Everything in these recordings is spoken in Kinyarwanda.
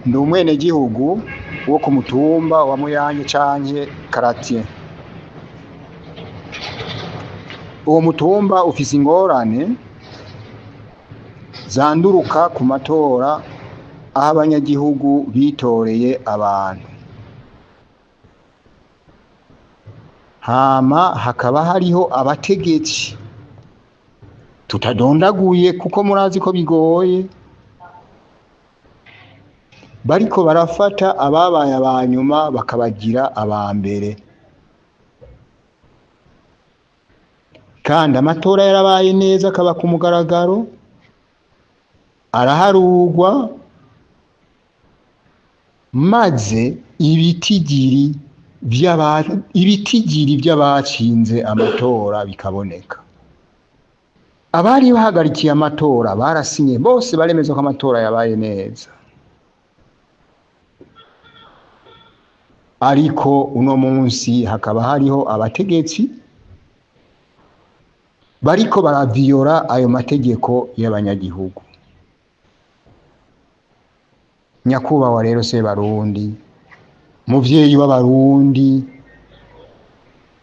ndi umwenegihugu wo ku mutumba wa Muyange canke Karatiye. Uwo mutumba ufise ingorane zanduruka ku matora aho abanyagihugu bitoreye abantu, hama hakaba hariho abategetsi tutadondaguye kuko murazi ko bigoye, bariko barafata ababaye abanyuma bakabagira abambere, kandi amatora yarabaye neza akaba ku mugaragaro, araharugwa, maze ibitigiri vy'abatsinze amatora bikaboneka. Abari bahagarikiye amatora barasinye bose baremeza ko amatora yabaye neza, ariko uno munsi hakaba hariho abategetsi bariko baraviyora ayo mategeko y'abanyagihugu. Nyakubahwa rero Sebarundi, muvyeyi w'abarundi,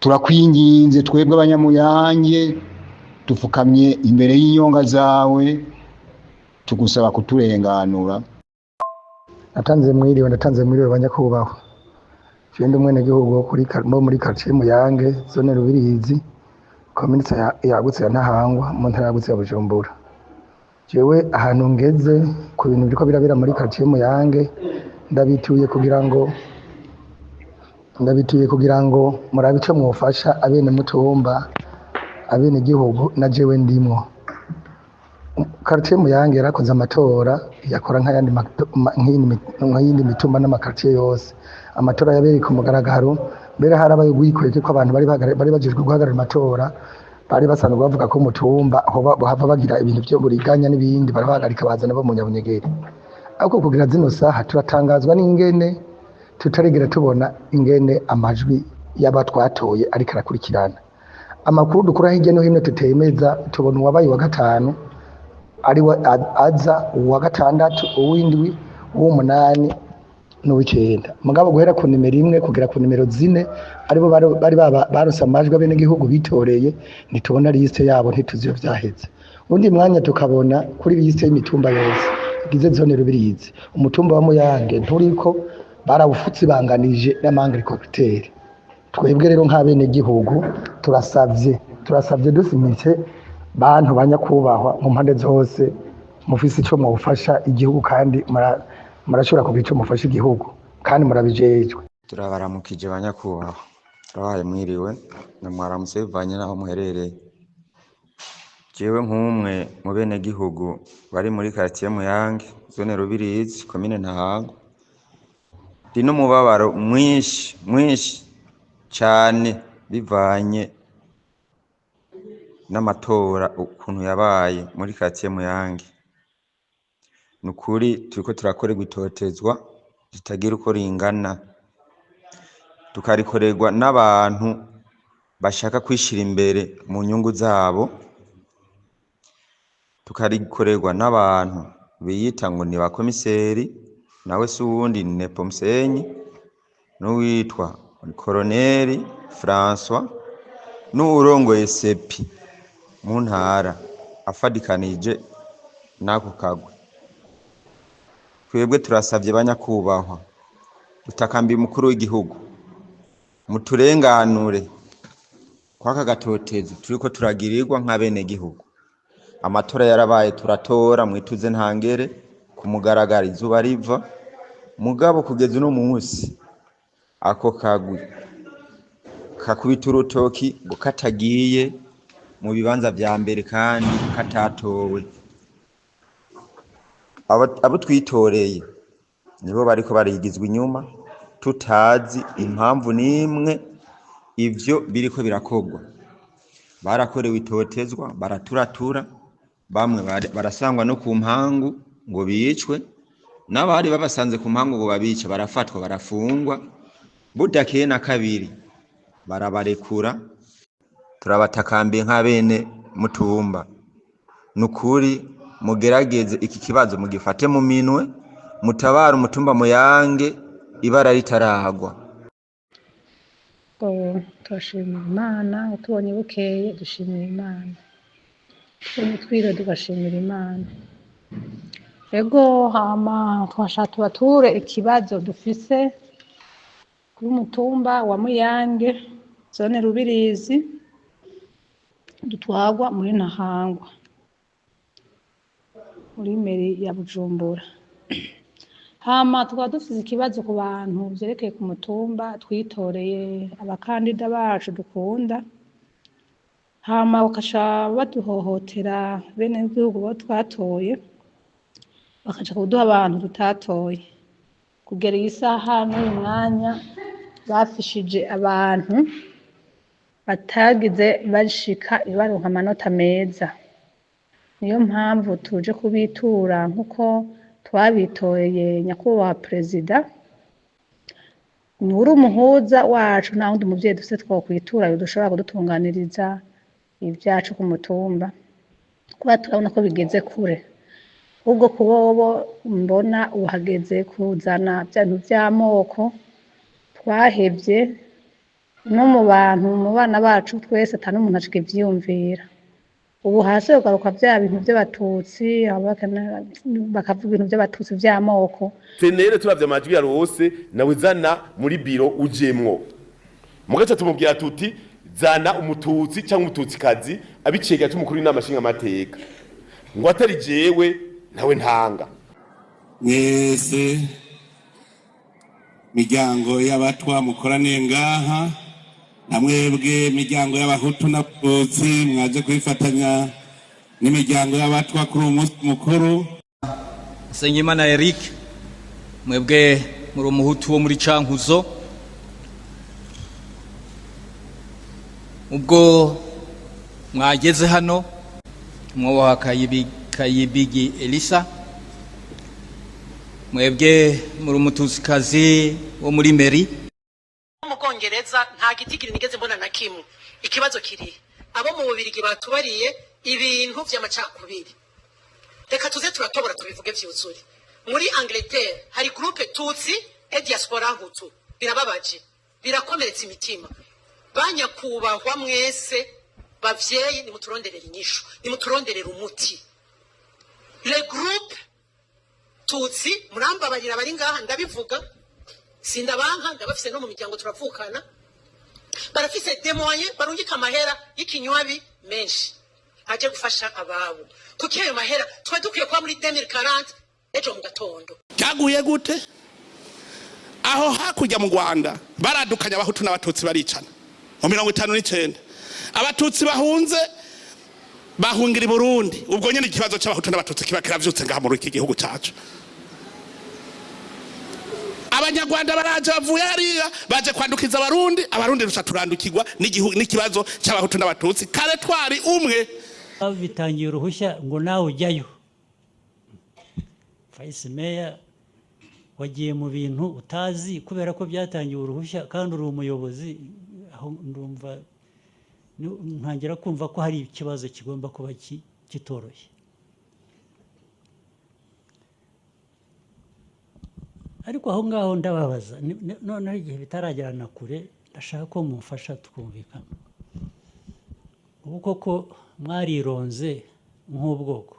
turakwinginze twebwe abanyamuyange dufukamye imbere y'inyonga zawe tugusaba kuturenganura. Natanze mwiriwe banyakubahwa. Je ndi umwenegihugu wo muri quartier Muyange, zone Rubirizi, commune yagutse ya Ntahangwa, mu ntara yagutse ya Bujumbura. Jewe ahantu ngeze ku bintu biriko birabera muri quartier Muyange, ndabituye kugira ngo murabe ico mwofasha abene mutumba, abene gihugu na jewe ndimwo. Quartier Muyange yarakoze amatora yakora nk'iyindi mitumba n'amakartier yose. Amatora yabereye ku mugaragaro, mbere harabaye gwikweke ko abantu bari bajejwe guhagarara amatora bari basanzwe bavuga ko umutumba aho bahava bagira ibintu byo buriganya n'ibindi barabahagarika bazana bo mu Nyabunyegeri. Ariko kugira zino saha turatangazwa n'ingene tutarigera tubona ingene amajwi y'abatwatoye ariko arakurikirana. Amakuru dukura hirya no hino tutemeza, tubona uwabaye wa gatanu ari aza, uwa gatandatu, uw'indwi, uw'umunani n'uw'icenda. Mugabo guhera ku nimero 1 kugera ku nimero 4 aribo bari barose amajwi abenegihugu bitoreye, ntitubona liste yabo, ntituzi iyo vyaheze. Undi mwanya tukabona kuri liste y'imitumba yose igize zone Rubirizi, umutumba wa Muyange nturiko, barawufutse banganije n'amangirikopiteri. Twebwe rero nk'abenegihugu turasavye dusimitse bantu banyakubahwa mu mpande zose, mufise ico mwofasha igihugu kandi murashobora kugira ico mufasha igihugu kandi murabijejwe. Turabaramukije banyakubahwa, turabaye mwiriwe na mwaramutse bivanye naho muherereye. Jewe nk'umwe mu bene gihugu bari muri quartier Muyange, zone Rubirizi, commune Ntahangwa, ndi n'umubabaro mwinshi cane bivanye n'amatora ukuntu yabaye muri quartier Muyange. Nukuri turiko turakorerwa itotezwa ritagira uko ringana, tukarikorerwa n'abantu bashaka kwishira imbere mu nyungu zabo, tukarikorerwa n'abantu biyita ngo ni bakomiseri, nawe si uwundi ni Nepomsenyi, n'uwitwa Koloneli François, n'uwurongoye sepi mu ntara afadikanije n'ako kagwe. Twebwe turasavye banyakubahwa, dutakambiye umukuru w'igihugu, muturenganure kwaka gatotezo turiko turagirirwa nk'abene gihugu. Amatora yarabaye, turatora mwituze ntangere ku mugaragaro, izuba riva, mugabo kugeza uno munsi ako kagwi kakubita urutoki ngo katagiye mu bibanza vya mbere kandi katatowe. Abo twitoreye nibo bariko barigizwa inyuma, tutazi impamvu n'imwe ivyo biriko birakogwa. Barakorewe itotezwa, baraturatura, bamwe barasangwa no ku mpangu ngo bicwe, n'abari babasanze ku mpangu ngo babice barafatwa barafungwa, budakeye na kabiri barabarekura. Turabatakambiye nk'abene mutumba, nukuri mugerageze iki kibazo mugifate mu minwe, mutabara umutumba Muyange ibara ritaragwa. Turashimira Imana tubonye bukeye, dushimira Imana twiro tugashimira Imana. Ego hama twashaka tubature ikibazo dufise kuri mutumba wa Muyange zone Rubirizi dutwagwa muri Ntahangwa muri meri ya Bujumbura. Hama tukaba dufise ikibazo ku bantu vyerekeye ku mutumba twitoreye abakandida bacu dukunda, hama bakaca baduhohotera bene igihugu bo twatoye bakaca kuduha abantu tutatoye. Kugera iyi saha n'uyu mwanya bafishije abantu batagize bashika ibaronka amanota meza. Niyo mpamvu tuje kubitura nkuko twabitoreye nyakubahwa perezida, ni uri umuhuza wacu, nta wundi muvyeyi dufise twokwitura dushobora kudutunganiriza ibyacu ku mutumba, kuba turabona ko bigeze kure. Ubwo kubobo mbona uhageze kuzana byantu by'amoko twahevye no mu bantu mu bana bacu twese atanu umuntu ashike ivyiyumvira. Ubu hasi ugaruka bya bintu by'abatutsi bakavuga ibintu by'abatutsi by'amoko. Tenere turavye amajwi ya rose nawe zana muri biro ujemwo, mugaca tumubwira tuti zana umututsi cyangwa umututsikazi abicega cy'umukuru w'inama nshinga amateka, ngo atari jewe nawe ntanga. Mwese miryango y'abatwa mukoraniye ngaha, namwebwe miryango y'abahutu n'abatutsi mwaje kwifatanya n'imiryango y'abatwa kuri uyu munsi mukuru. Nsengimana Eric, mwebwe muri umuhutu wo muri Cankuzo, ubwo mwageze hano mwobaha Kayibigi Elisa, mwebwe muri umututsikazi wo muri meri mu Bwongereza. Nta gitigiri nigeze mbona na kimwe. Ikibazo kiri abo mu Bubirigi batubariye ibintu vy'amacakubiri. Reka tuze turatobora tubivuge vyuzuri. Muri Angleterre hari groupe Tutsi et diaspora Hutu. Birababaje, birakomeretsa imitima. Banyakubahwa mwese bavyeyi, ni muturonderera inyishu, ni muturonderera umuti. Le groupe Tutsi murambabarira bari ngaha ndabivuga, sindabanka ndabafise no mu miryango turavukana, barafise demoye barungika amahera y'ikinywabi menshi aje gufasha ababo. Kuki ayo mahera twa dukwiye kuba muri 2040 ejo mu gatondo. Cyaguye gute? Aho hakurya mu Rwanda baradukanya abahutu n'abatutsi baricana mu 59, abatutsi bahunze bahungira i Burundi. Ubwo nyene ikibazo cy'abahutu n'abatutsi kiba kiravyutse ngaha muri iki gihugu cyacu. Abanyarwanda baraje bavuye hariya baje kwandukiza abarundi rusha turandukirwa n'ikibazo cy'abahutu n'abatutsi. Kare twari umwe bitangiye uruhushya ngo nawe ujyayo. Vice Mayor wagiye mu bintu utazi kubera ko byatangiye uruhushya kandi uri umuyobozi. Aho ndumva ntangira kumva ko hari ikibazo kigomba kuba kitoroshye. Ariko aho ngaho ndababaza none igihe bitaragirana kure, ndashaka ko mumfasha twumvikana. Ubu koko mwarironze nk'ubwoko,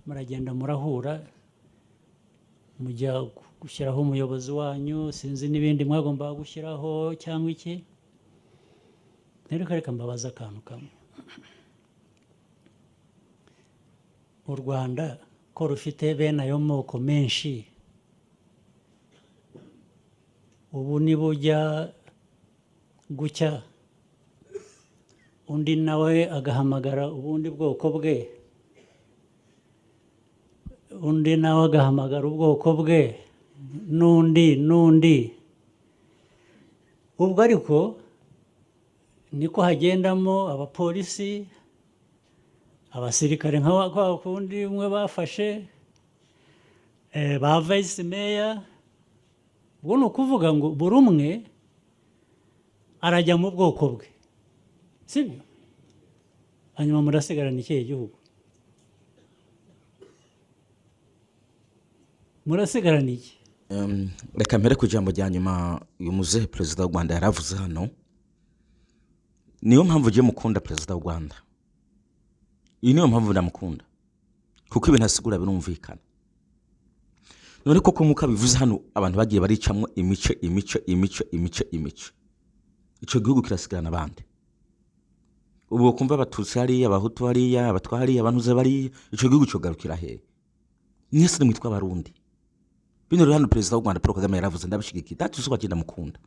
muragenda murahura mujya gushyiraho umuyobozi wanyu, sinzi n'ibindi mwagomba gushyiraho cyangwa iki. Reka mbabaza akantu kamwe. U Rwanda ko rufite bene ayo moko menshi, ubu nibujya gucya undi nawe agahamagara ubundi bwoko bwe, undi nawe agahamagara ubwoko bwe, n'undi ubwo ariko niko hagendamo abapolisi, abasirikare nka kwa kundi umwe bafashe ba Vice Mayor. Ubwo ni ukuvuga ngo buri umwe arajya mu bwoko bwe, sibyo? Hanyuma murasigarana ikihe gihugu? murasigarana iki? Reka mbere ku ijambo rya nyuma uyu muzehe perezida w'u Rwanda yaravuze hano, niyo mpamvu ugiye mukunda perezida w'u Rwanda. Iyi niyo mpamvu ndamukunda, kuko ibintu asigura birumvikana. None koko nk'uko bivuze hano, abantu bagiye baricamwo imice. Ico gihugu kirasigarana abandi. Ubu kumva abatutsi hariya, abahutu hariya, abatwa hariya, abantuze bariya, ico gihugu cogarukira hehe? Mwese mwitwa abarundi. Bino rero hano perezida w'u Rwanda Paul Kagame yaravuze, ndabishigikiye. Datuzi bagenda mukunda.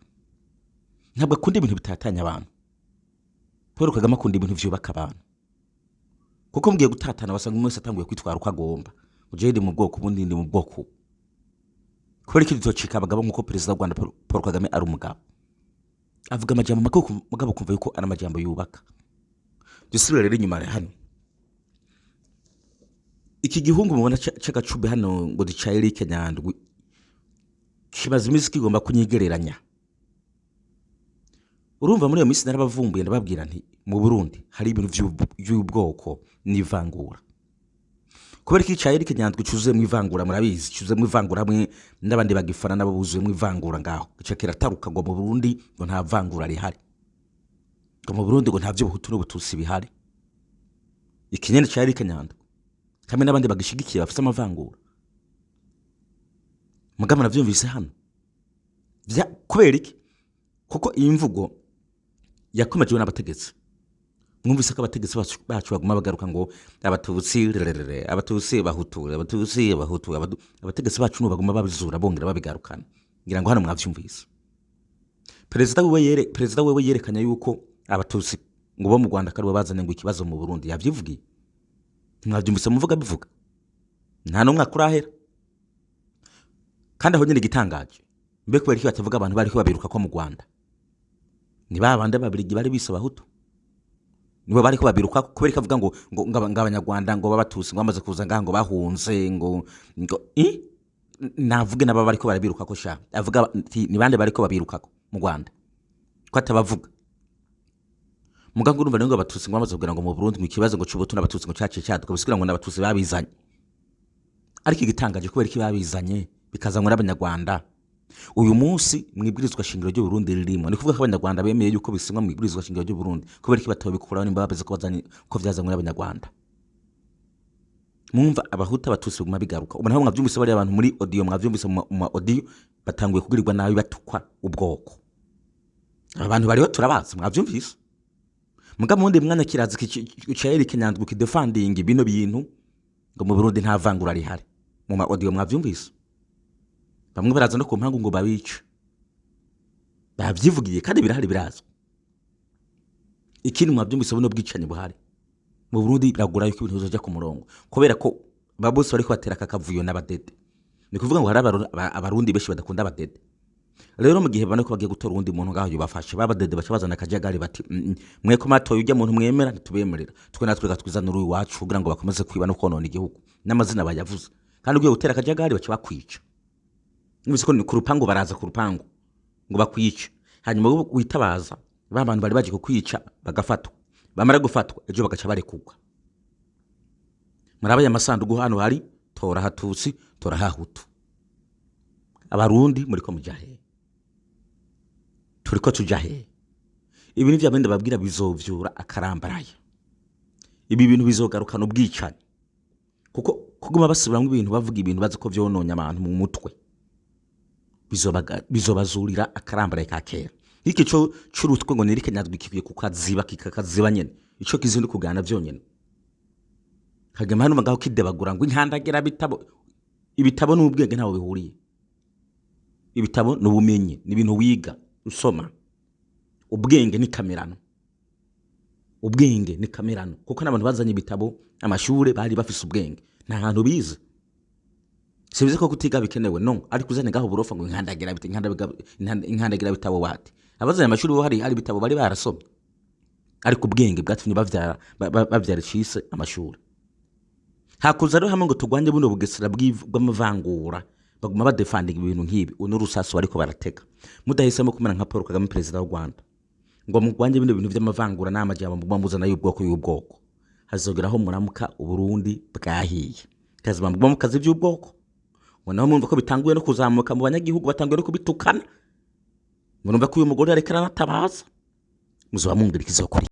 Ntabwo akunda ibintu bitatanya abantu. Paul Kagame akunda ibintu vyubaka abantu. Kuko mugiye gutatana basanga umwe atanguye kwitwara uko agomba. Uje ndi mu bwoko bundi ndi mu bwoko. Kubera iki tutocika abagabo nk'uko perezida w'u Rwanda Paul Kagame ari umugabo. Avuga amajambo mugabo kumva yuko ari amajambo yubaka. Dusubire rero inyuma hano. Iki gihungu mubona c'agacube hano ngo dicaye Eric Nyandwi kibaza imisi kigomba kunyigereranya. Urumva muri iyo misi narabavumbuye ndababwira nti mu Burundi hari ibintu by'ubwoko n'ivangura. Kubera iki caye Eric Nyandwi cuzuye mu ivangura, murabizi cuzuye mu ivangura hamwe n'abandi bagifana nabo buzuye mu ivangura ngaho. Ico kirataruka ngo mu Burundi ngo nta vangura rihari. Ngo mu Burundi ngo nta vy'ubuhutu n'ubututsi bihari. Ikinyene caye Eric Nyandwi kamwe n'abandi bagishigikiye bafite amavangura. Mugama navyumvise hano. Kubera iki? Kuko iyi mvugo yakomeje n'abategetsi. Mwumvise ko abategetsi bacu baguma bagaruka ngo abatutsi bahutu, abategetsi bacu baguma babizura bongera babigarukana. Ngira ngo hano mwavyumvise. Perezida wewe yerekanya yuko abatutsi ngo bo mu Rwanda kari bazanye ngo ikibazo mu Burundi yavyivugiye. Mwavyumvise muvuga bivuga. Nta numwe akurahera. Kandi aho nyine gitangaje. Mbe kubera iki batavuga abantu bari ko babiruka ko mu Rwanda? Ni babande babirigi bari bisaba hutu. Nibo bari ko babiruka kubera iki avuga ngo abanyarwanda ngo babatutsi ngo bamaze kuza ngaho ngo bahunze ngo navuge naba bari ko barabiruka ko sha. Avuga ni bande bari ko babiruka ko mu Rwanda. Ko atabavuga. Mugango urumva ngo abatutsi ngo bamaze kugira ngo mu Burundi mu kibazo ngo cy'ubutu n'abatutsi ngo cyaciye cyaduka bisigira ngo n'abatutsi babizanye. Ariko igitangaje kubera iki babizanye bikazanywa n'abanyarwanda. Uyu munsi mwibwirizwa shingiro ryo Burundi ririmo. Ni kuvuga ko abanyarwanda bemeye yuko bisimwa mwibwirizwa shingiro ryo Burundi. Kubera iki batabikuraho nimba babeze ko bazanye ko vyazanywe n'abanyarwanda. Mwumva abahuta abatutsi buguma bigaruka. Ubu naho mwavyumvise bari abantu muri audio, mwavyumvise mu audio batanguye kugirirwa nabi batukwa ubwoko. Abantu bariho turabazi mwavyumvise. Muga mundi mwanya kirazi kicaye Eric Nyandwi kidefending bino bintu ngo mu Burundi nta vangura rihari. Mu ma audio mwavyumvise. Bamwe baraza no ku mpangu ngo babice. Bavyivugiye kandi birahari birazwa. Ikindi mwavyumvise buno bwicanye buhari. Mu Burundi biragura yuko ibintu bizoja ku murongo. Kubera ko babose bari kwatera kakavuyo n'abadede. Ni kuvuga ngo hari abarundi beshi badakunda abadede. Rero mu gihe bane ko bagiye gutora undi muntu ngaho yubafashe babadede baca bazana akajagari bati mwe ko matoye ujya muntu mwemera ntitubemerera. Twe natwe gatwizana uri wacu kugira ngo bakomeze kwiba no konona igihugu. N'amazina bayavuze. Kandi ugiye gutera akajagari baca bakwica. Nibise ko ni ku rupangu baraza ku rupangu ngo bakwica. Hanyuma witabaza babantu bari baje kukwica bagafatwa. Bamara gufatwa ejo bagaca barekugwa. Murabaye amasandugu hano hari tora hatutsi tora hahutu. Abarundi muri ko mujahe. Turiko tujahe. Ibi ni vyabende babwira bizovyura akarambaraye. Ibi bintu bizogarukana ubwicanye. Kuko kuguma basubiramwe ibintu bavuga ibintu bazi ko vyononya abantu mu mutwe. Bizobazurira akarambaraye ka kera. Iki cyo curutwe ngo Eric Nyandwi kivuye kukaziba kikakaziba nyene. Ico kizindi kugana vyonyene. Kagema hano magaho kidebagura ngo inkandagira bitabo. Ibitabo n'ubwenge ntawo bihuriye. Ibitabo n'ubumenyi ni ibintu wiga usoma. Ubwenge ni kamerano. Ubwenge ni kamerano. Kuko n'abantu bazanye ibitabo amashure bari bafise ubwenge. Nta hantu bize. Sibize ko kutiga bikenewe no ari kuzane gaho burofa ngo inkandagira bitabo wati. Abazanye amashuri bo hari bitabo bari barasomye. Ariko ubwenge bwatumye bavyara cise amashuri. Hakuza rero hamwe ngo tugwanye buno bugesera bw'amavangura baguma badefending ibintu nk'ibi unurusasu bariko barateka. Mudahisemo kumera nka Paul Kagame perezida w'u Rwanda. Ngo mugwanye bino bintu vy'amavangura n'amajyamba muguma muzana y'ubwoko. Hazogeraho muramuka Uburundi bwahiye. Kazi bamuguma mukazi vy'ubwoko. ngo naho mwumva ko bitanguye no kuzamuka mu banyagihugu batanguye no kubitukana, murumva ko uyu mugore areka aranatabaza, muzoba mwumvira ikizokuri.